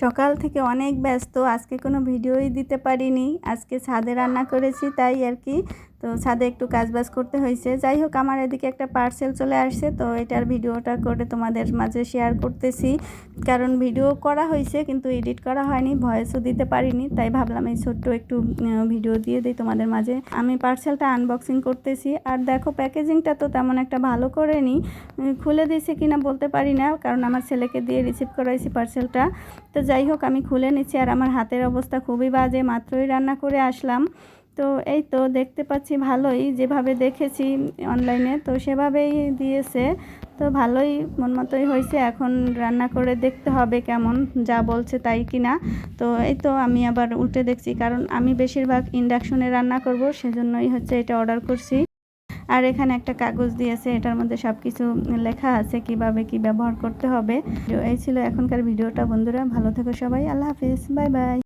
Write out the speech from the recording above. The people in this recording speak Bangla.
সকাল থেকে অনেক ব্যস্ত, আজকে কোনো ভিডিওই দিতে পারিনি। আজকে ছাদে রান্না করেছি তাই আর কি। তো ছাদে একটু কাজবাজ করতে হয়েছে। যাই হোক, আমার এদিকে একটা পার্সেল চলে আসছে, তো এটার ভিডিওটা করে তোমাদের মাঝে শেয়ার করতেছি। কারণ ভিডিও করা হয়েছে কিন্তু এডিট করা হয়নি, ভয়েসও দিতে পারিনি, তাই ভাবলাম এই ছোট্ট একটু ভিডিও দিয়ে দিই তোমাদের মাঝে। আমি পার্সেলটা আনবক্সিং করতেছি। আর দেখো, প্যাকেজিংটা তো তেমন একটা ভালো করেনি, খুলে দিয়েছে কিনা বলতে পারি না, কারণ আমার ছেলেকে দিয়ে রিসিভ করাইছি পার্সেলটা। তো যাই হোক, আমি খুলে নিচ্ছি। আর আমার হাতের অবস্থা খুবই বাজে, মাত্রই রান্না করে আসলাম। তো এই তো দেখতে পাচ্ছি ভালোই, যেভাবে দেখেছি অনলাইনে তো সেভাবেই দিয়েছে। তো ভালোই মন মতোই হয়েছে। এখন রান্না করে দেখতে হবে কেমন, যা বলছে তাই কিনা। তো এই তো আমি আবার উল্টে দেখছি, কারণ আমি বেশিরভাগ ইন্ডাকশনে রান্না করব, সেজন্যই হচ্ছে এটা অর্ডার করছি। আর এখানে একটা কাগজ দিয়েছে, এটার মধ্যে সব কিছু লেখা আছে কিভাবে কি ব্যবহার করতে হবে। এই ছিল এখনকার ভিডিওটা বন্ধুরা, ভালো থেকো সবাই, আল্লাহ হাফিজ, বাই বাই।